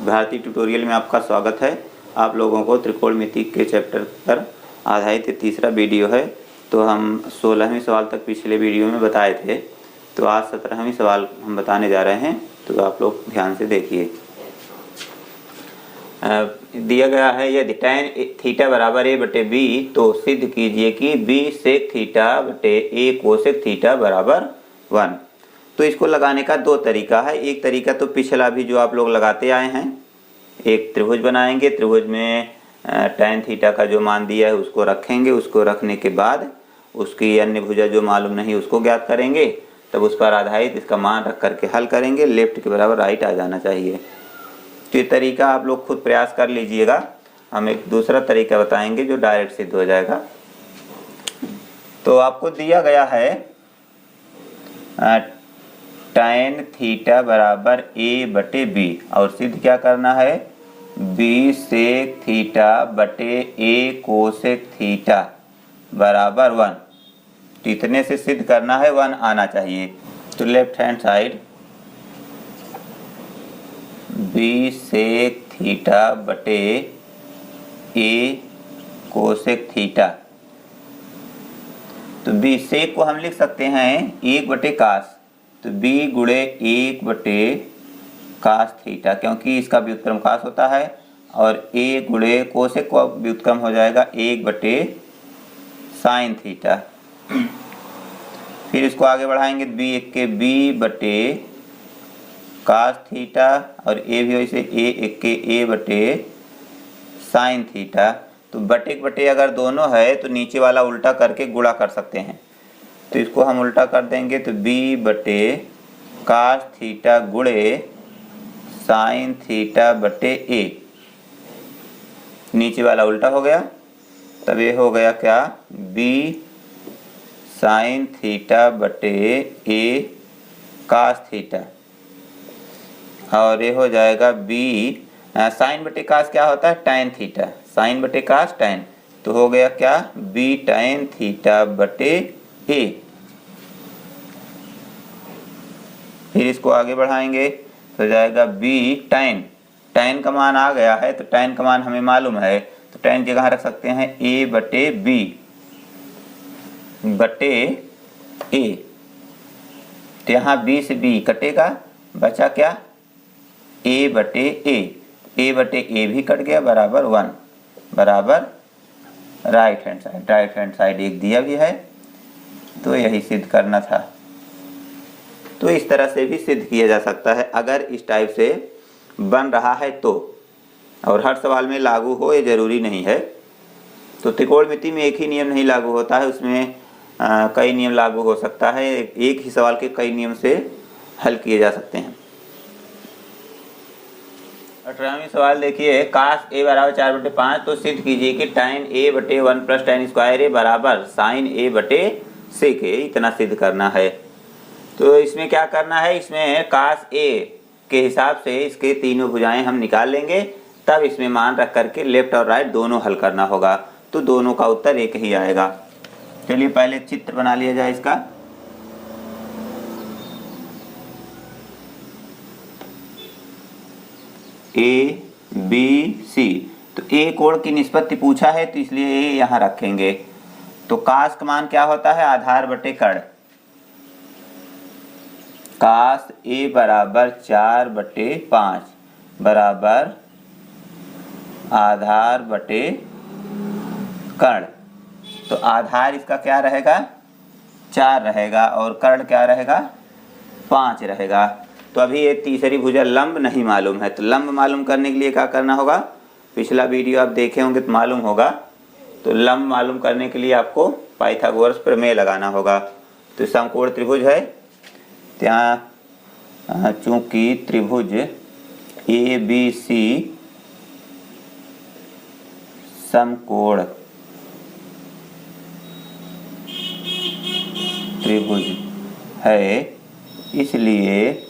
भारतीय ट्यूटोरियल में आपका स्वागत है। आप लोगों को त्रिकोणमिति के चैप्टर पर आधारित तीसरा वीडियो है। तो हम 16वें सवाल तक पिछले वीडियो में बताए थे, तो आज 17वें सवाल हम बताने जा रहे हैं। तो आप लोग ध्यान से देखिए। दिया गया है यदि tan थीटा बराबर a बटे बी, तो सिद्ध कीजिए कि b सेक थीटा बटे a कोसेक थीटा बराबर 1। तो इसको लगाने का दो तरीका है। एक तरीका तो पिछला भी जो आप लोग लगाते आए हैं, एक त्रिभुज बनाएंगे, त्रिभुज में tan थीटा का जो मान दिया है उसको रखेंगे, उसको रखने के बाद उसकी अन्य भुजा जो मालूम नहीं उसको ज्ञात करेंगे, तब उस पर आधारित इसका मान रख करके हल करेंगे। लेफ्ट के बराबर राइट आ जाना चाहिए। तो ये तरीका आप लोग खुद प्रयास कर लीजिएगा। हम एक दूसरा तरीका बताएंगे जो डायरेक्ट सिद्ध हो जाएगा। तो आपको दिया गया है tan थीटा बराबर a बटे b, और सिद्ध क्या करना है, b सेक थीटा बटे a कोसेक थीटा बराबर 1। तो इतने से सिद्ध करना है, 1 आना चाहिए। तो left hand side b sec theta बटे a कोसेक थीटा, तो b सेक को हम लिख सकते हैं 1 बटे कास, तो b गुणे 1 बटे कास थीटा, क्योंकि इसका व्युत्क्रम कास होता है, और a गुणे कोसेक का व्युत्क्रम हो जाएगा 1 बटे साइन थीटा। फिर इसको आगे बढ़ाएंगे, b एक के b बटे कास थीटा, और a भी वैसे a एक के a बटे साइन थीटा। तो बटे बटे अगर दोनों है तो नीचे वाला उल्टा करके गुणा कर सकते हैं। तो इसको हम उल्टा कर देंगे, तो b बटे कास थीटा गुणे साइन थीटा बटे a, नीचे वाला उल्टा हो गया, तब ये हो गया क्या, b साइन थीटा बटे a कास थीटा, और ये हो जाएगा b साइन बटे कास क्या होता है, tan थीटा, साइन बटे कास tan, तो हो गया क्या, b tan थीटा बटे a। फिर इसको आगे बढ़ाएंगे तो हो जाएगा b tan का मान आ गया है, तो tan का मान हमें मालूम है, तो tan जगह रख सकते हैं a बटे b बटे a। तो यहाँ b से b कटेगा, बचा क्या, a बटे a भी कट गया, बराबर 1, बराबर राइट हैंड साइड एक दिया भी है। तो यही सिद्ध करना था। तो इस तरह से भी सिद्ध किया जा सकता है अगर इस टाइप से बन रहा है तो, और हर सवाल में लागू हो ये जरूरी नहीं है। तो त्रिकोणमिति में एक ही नियम नहीं लागू होता है, उसमें कई नियम लागू हो सकता है। एक ही सवाल के कई नियम से हल किए जा सकते हैं। 18वां सवाल देखिए, कास a बराबर 4 बटे 5, तो सिद्ध कीजिए कि tan a बटे 1 प्लस tan स्क्वायर a बराबर साइन a बटे सेक a। इतना सिद्ध करना है। तो इसमें क्या करना है, इसमें कास a के हिसाब से इसके तीनों भुजाएं हम निकाल लेंगे, तब इसमें मान रख करके लेफ्ट और राइट दोनों हल करना होगा। तो दोनों का उत्तर एक ही आएगा। चलिए पहले चित्र बना लिया जाए इसका। A B C, तो A कोण की निष्पत्ति पूछा है, तो इसलिए A यहाँ रखेंगे। तो कास का मान क्या होता है, आधार बटे कर्ण। कास A बराबर 4 बटे 5 बराबर आधार बटे कर्ण। तो आधार इसका क्या रहेगा, 4 रहेगा, और कर्ण क्या रहेगा, 5 रहेगा। तो अभी ये तीसरी भुजा लंब नहीं मालूम है, तो लंब मालूम करने के लिए क्या करना होगा, पिछला वीडियो आप देखे होंगे तो मालूम होगा। तो लंब मालूम करने के लिए आपको पाइथागोरस प्रमेय लगाना होगा। तो समकोण त्रिभुज है, यहाँ चूंकि त्रिभुज ABC समकोण त्रिभुज है, इसलिए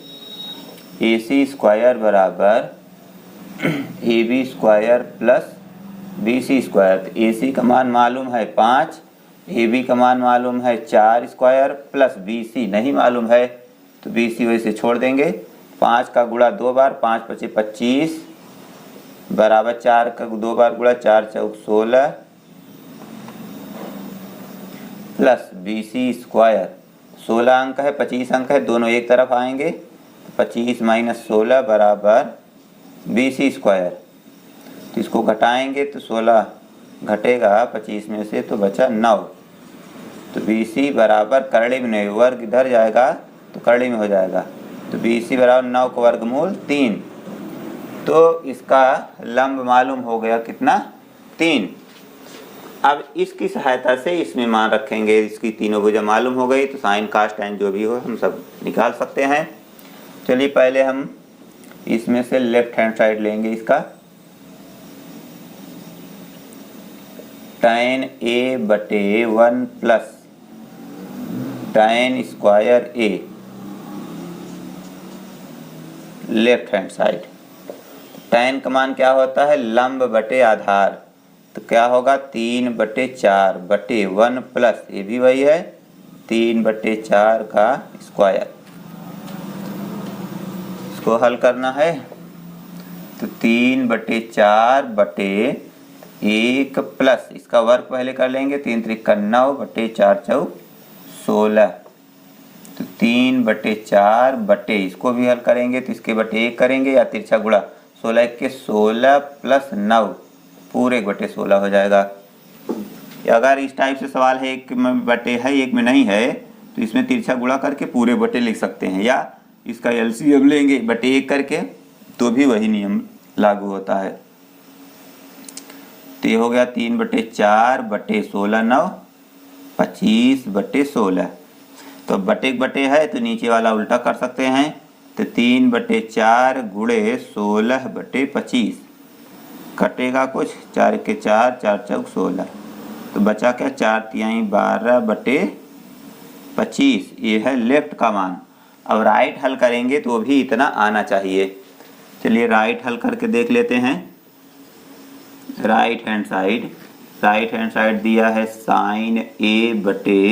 AC स्क्वायर बराबर AB square plus BC square. तो AC का मान मालूम है 5, AB का मान मालूम है 4 स्क्वायर, प्लस BC नहीं मालूम है, तो BC वैसे छोड़ देंगे। 5 का गुणा 2 बार, 5 × 5 = 25, बराबर 4 का 2 बार गुणा 4 चौक 16 प्लस BC स्क्वायर। 16 अंक है 25 अंक है, दोनों एक तरफ आएंगे, 25 माइनस 16 बराबर BC स्क्वायर। तो इसको घटाएंगे तो 16 घटेगा 25 में से तो बचा 9। तो BC बराबर करड़ी में नहीं, वर्ग इधर जाएगा तो करड़ी में हो जाएगा, तो BC बराबर 9 का वर्गमूल 3। तो इसका लंब मालूम हो गया कितना, 3। अब इसकी सहायता से इसमें मान रखेंगे, इसकी तीनों भुजा मालूम हो गई तो साइन कास टैन जो भी हो हम सब निकाल सकते हैं। चलिए पहले हम इसमें से लेफ्ट हैंड साइड लेंगे इसका, tan A बटे 1 plus tan square A left hand side. tan का मान क्या होता है, लंब बटे आधार, तो क्या होगा 3 बटे 4 बटे 1 प्लस ये भी वही है 3 बटे 4 का स्क्वायर। इसको हल करना है तो 3 बटे 4 बटे 1 प्लस इसका वर्ग पहले कर लेंगे, 3 त्रिक 9 बटे 4 चौक 16। तो 3 बटे 4 बटे इसको भी हल करेंगे तो इसके बटे 1 करेंगे या तिरछा गुणा 16 के 16 प्लस 9 पूरे बटे 16 हो जाएगा। अगर इस टाइप से सवाल है एक में बटे है एक में नहीं है तो इसमें तिरछा गुणा करके पूरे बटे लिख सकते हैं, या इसका LCM लेंगे बटे 1 करके तो भी वही नियम लागू होता है। तो ये हो गया 3 बटे 4 बटे 16 9 25 बटे 16। तो बटे बटे है तो नीचे वाला उल्टा कर सकते हैं, तो 3 बटे 4 गुणे 16 बटे 25 कटेगा कुछ, 4 के 4 4 चौक 16, तो बचा क्या 4 तिहाई 12 बटे 25। ये है लेफ्ट का मान। अब राइट हल करेंगे तो भी इतना आना चाहिए। चलिए राइट हल करके देख लेते हैं। राइट हैंड साइड दिया है साइन A बटे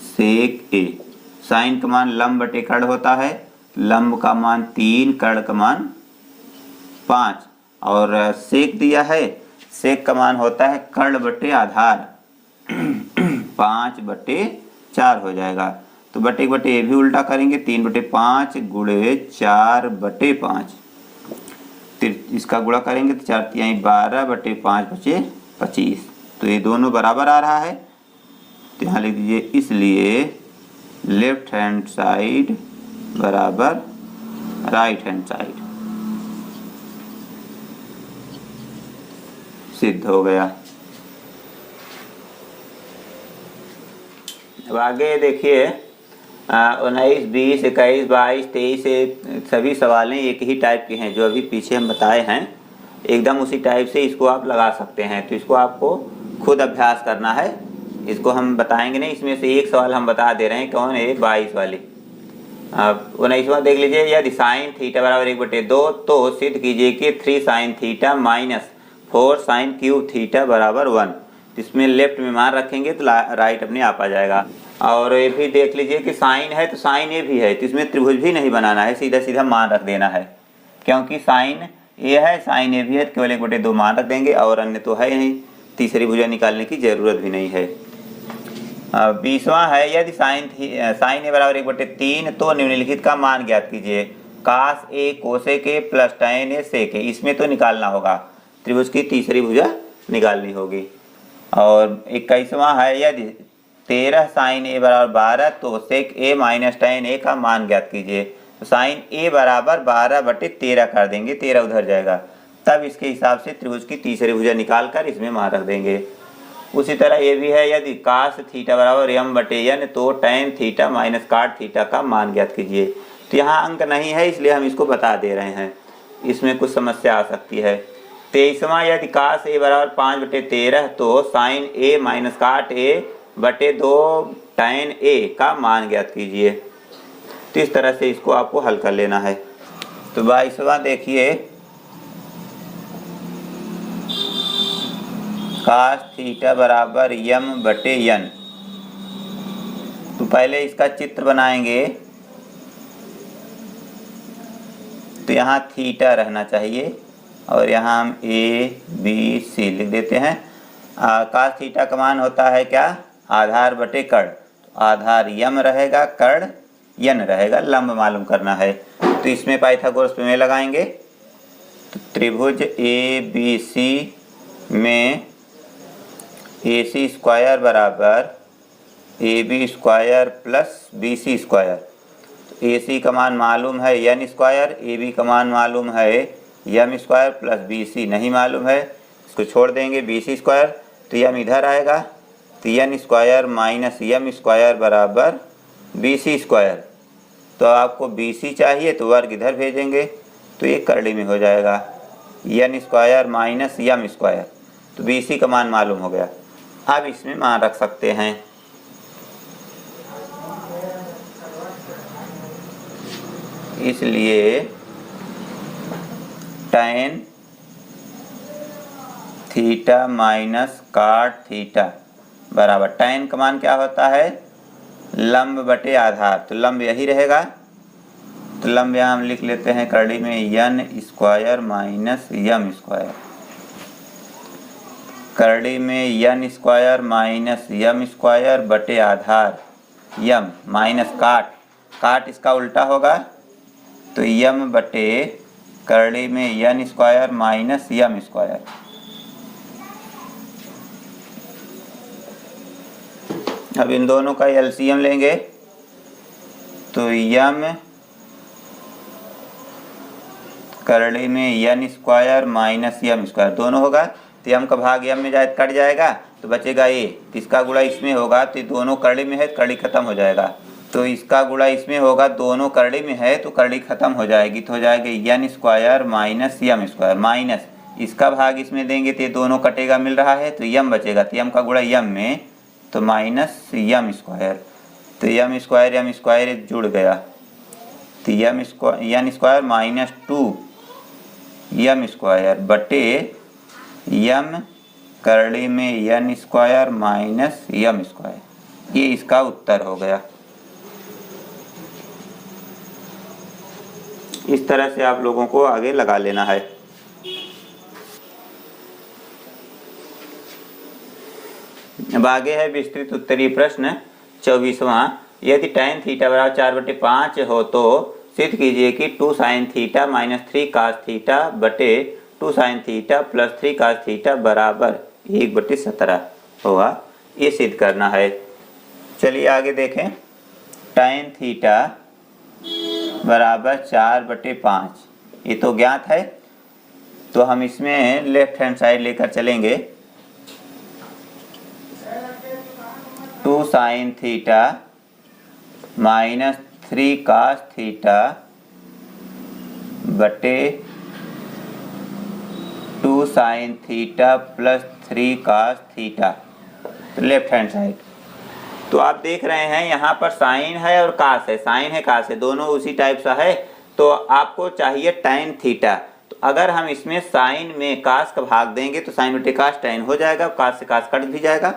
सेक A। साइन का मान लंब बटे कर्ण होता है, लंब का मान 3 कर्ण का मान 5, और सेक दिया है, सेक का मान होता है कर्ण बटे आधार 5 बटे 4 हो जाएगा। तो बटे बटे ये भी उल्टा करेंगे, 3 बटे 5 गुणे 4 बटे 5, इसका गुणा करेंगे तो 4 तिहाई 12 बटे 5 बचे 25। तो ये दोनों बराबर आ रहा है, तो यहाँ लिख दीजिए इसलिए लेफ्ट हैंड साइड बराबर राइट हैंड साइड। सिद्ध हो गया। अब आगे देखिए 19 20 21 22 23 सभी सवालें एक ही टाइप के हैं जो अभी पीछे हम बताए हैं, एकदम उसी टाइप से इसको आप लगा सकते हैं। तो इसको आपको खुद अभ्यास करना है, इसको हम बताएंगे नहीं। इसमें से एक सवाल हम बता दे रहे हैं, कौन है 22 वाली। अब 19वां देख लीजिए, यदि साइन थीटा बराबर 1/2 तो सिद्ध कीजिए कि 3 sine theta minus 4 sine cube theta बराबर 1। इसमें लेफ्ट में मान रखेंगे तो राइट अपने आप आ जाएगा। और ये भी देख लीजिए कि साइन है तो साइन ए भी है, तो इसमें त्रिभुज भी नहीं बनाना है, सीधा सीधा मान रख देना है, क्योंकि साइन ए है साइन ए भी है, केवल 1/2 मान रख देंगे और अन्य तो है नहीं, तीसरी भुजा निकालने की जरूरत भी नहीं है। 20वां है, यदि साइन ए बराबर 1/3 तो निम्नलिखित का मान ज्ञात कीजिए। कास ए कोसेक ए प्लस tan ए सेक ए, इसमें तो निकालना होगा, त्रिभुज की तीसरी भुजा निकालनी होगी। और 21वां है, यदि 13 साइन ए बराबर 12 तो सेक ए माइनस tan ए का मान ज्ञात कीजिए। तो साइन ए बराबर 12/13 कर देंगे, 13 उधर जाएगा, तब इसके हिसाब से त्रिभुज की तीसरी भुजा निकाल कर इसमें मान रख देंगे। उसी तरह ये भी है, यदि कास थीटा बराबर m/n तो tan थीटा माइनस काट थीटा का मान ज्ञात कीजिए। तो यहाँ अंक नहीं है इसलिए हम इसको बता दे रहे हैं, इसमें कुछ समस्या आ सकती है। 23वां, यदि कास ए बराबर 5/13 तो साइन ए माइनस काट ए बटे 2 tan ए का मान ज्ञात कीजिए। तो इस तरह से इसको आपको हल कर लेना है। तो 22वां देखिए, कास थीटा बराबर m/n। तो पहले इसका चित्र बनाएंगे, तो यहाँ थीटा रहना चाहिए और यहाँ हम ए बी सी लिख देते हैं। कास थीटा का मान होता है क्या, आधार बटे कर्ण। तो आधार यम रहेगा, कर्ण यन रहेगा, लंब मालूम करना है। तो इसमें पाइथागोरस प्रमेय लगाएंगे। तो त्रिभुज ए बी सी में ए सी स्क्वायर बराबर A B square plus B C square. A C का मान मालूम है यन स्क्वायर, ए बी का मान मालूम है m square plus B c नहीं मालूम है, इसको छोड़ देंगे। बी सी स्क्वायर तो यम इधर आएगा, तो यन स्क्वायर माइनस यम स्क्वायर बराबर बी सी स्क्वायर। तो आपको बी सी चाहिए तो वर्ग इधर भेजेंगे, तो ये करड़ी में हो जाएगा N square minus M square. तो बी सी का मान मालूम हो गया। अब इसमें मान रख सकते हैं। इसलिए tan थीटा माइनस काट थीटा बराबर, tan का मान क्या होता है, लंब बटे आधार। तो लंब यही रहेगा, तो लंब यहाँ हम लिख लेते हैं करड़ी में यन स्क्वायर माइनस यम स्क्वायर। करड़ी में यन स्क्वायर माइनस यम स्क्वायर बटे आधार यम माइनस काट, काट इसका उल्टा होगा, तो यम बटे करड़ी में यन स्क्वायर माइनस यम स्क्वायर। अब इन दोनों का एलसीएम लेंगे, तो यम करड़ी में यन स्क्वायर माइनस यम स्क्वायर दोनों होगा, तो यम का भाग यम में जाए कट जाएगा, तो बचेगा ये। इसका गुणा इसमें होगा, तो दोनों करड़ी में है, करड़ी खत्म हो जाएगा। तो इसका गुणा इसमें होगा, दोनों करड़ी में है तो करड़ी खत्म हो जाएगी, तो हो जाएगा N square minus M square, minus इसका भाग इसमें देंगे तो ये दोनों कटेगा, मिल रहा है, तो यम बचेगा, तो यम का गुणा यम में, तो माइनस यम स्क्वायर। तो यम स्क्वायर जुड़ गया, तो यन स्क्वायर माइनस 2 यम स्क्वायर बटे यम करड़ी में यन स्क्वायर माइनस यम स्क्वायर। ये इसका उत्तर हो गया। इस तरह से आप लोगों को आगे लगा लेना है। अब आगे है विस्तृत उत्तरीय प्रश्न 24वां। यदि tan थीटा बराबर 4/5 हो तो सिद्ध कीजिए कि 2 sin theta minus 3 cos theta बटे 2 sin theta plus 3 cos theta बराबर 1/17 होगा। ये सिद्ध करना है। चलिए आगे देखें। tan थीटा बराबर 4/5 ये तो ज्ञात है, तो हम इसमें लेफ्ट हैंड साइड लेकर चलेंगे। 2 sin theta minus 3 cos theta बटे 2 sin theta plus 3 cos theta, तो लेफ्ट हैंड साइड। तो आप देख रहे हैं यहाँ पर साइन है और कास है, साइन है कास है, दोनों उसी टाइप सा है। तो आपको चाहिए tan थीटा, तो अगर हम इसमें साइन में कास का भाग देंगे तो साइन बटे कास tan हो जाएगा, कास से कास कट भी जाएगा,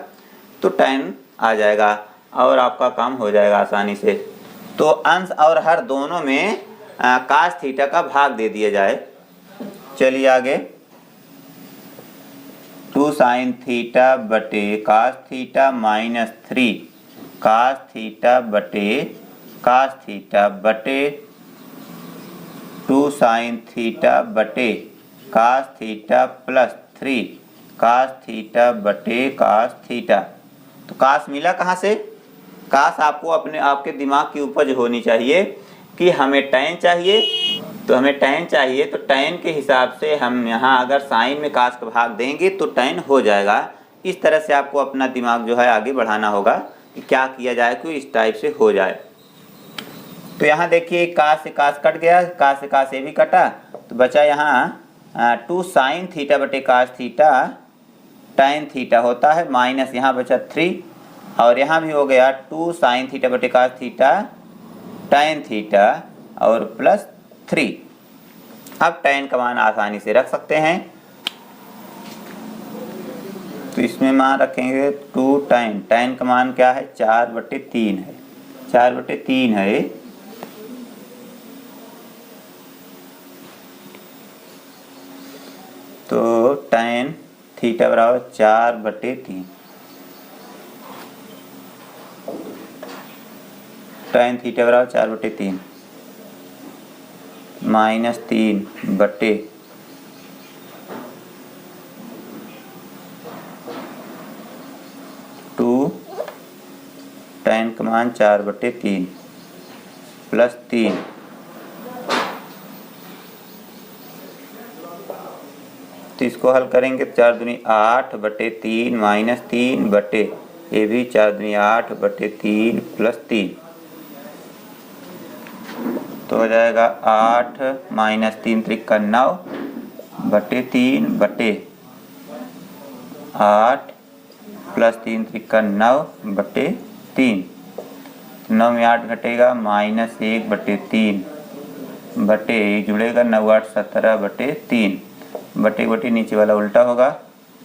तो tan आ जाएगा और आपका काम हो जाएगा आसानी से। तो अंश और हर दोनों में कास थीटा का भाग दे दिया जाए। चलिए आगे। 2 sin थीटा बटे cos theta minus 3 cos theta बटे कास थीटा बटे 2 sin थीटा बटे cos theta plus 3 cos theta बटे कास थीटा। तो कास मिला कहाँ से? कास आपको आपके दिमाग की उपज होनी चाहिए कि हमें tan चाहिए, तो हमें tan चाहिए, तो tan के हिसाब से हम यहाँ अगर साइन में कास का भाग देंगे तो tan हो जाएगा। इस तरह से आपको अपना दिमाग जो है आगे बढ़ाना होगा कि क्या किया जाए कि इस टाइप से हो जाए। तो यहाँ देखिए कास से कास कट गया, कास से कास ये भी कटा, तो बचा यहाँ 2 sin थीटा बटे कास थीटा tan थीटा होता है, माइनस यहाँ बचा 3 और यहाँ भी हो गया 2 sin थीटा बटे कास थीटा tan थीटा और प्लस 3। अब tan का मान आसानी से रख सकते हैं, तो इसमें मान रखेंगे 2 tan का मान क्या है 4/3 है, 4/3 है। तो tan थीटा बराबर 4/3, tan थीटा बराबर 4/3 -3 बटे 2 tan का मान 4/3 प्लस 3 तो इसको हल करेंगे 4 दूनी 8/3 -3 बटे ये भी 4 दूनी 8/3 प्लस 3 तो हो जाएगा 8 -3 त्रिका 9/3 बटे 8 प्लस 3 त्रिका 9/3। 9 में 8 घटेगा -1/3 बटे जुड़ेगा 9 8 17/3 बटे नीचे वाला उल्टा होगा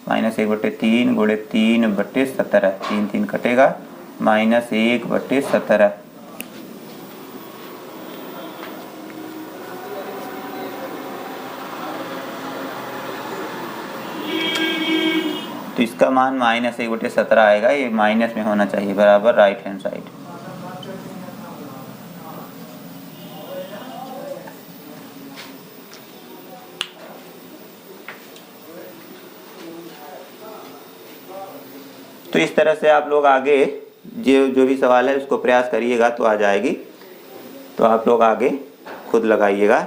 -1/3 गुणे 3/17 3 3 कटेगा -1/17। तो इसका मान -1/17 आएगा, ये माइनस में होना चाहिए, बराबर राइट हैंड साइड। तो इस तरह से आप लोग आगे जो भी सवाल है उसको प्रयास करिएगा तो आ जाएगी, तो आप लोग आगे खुद लगाइएगा।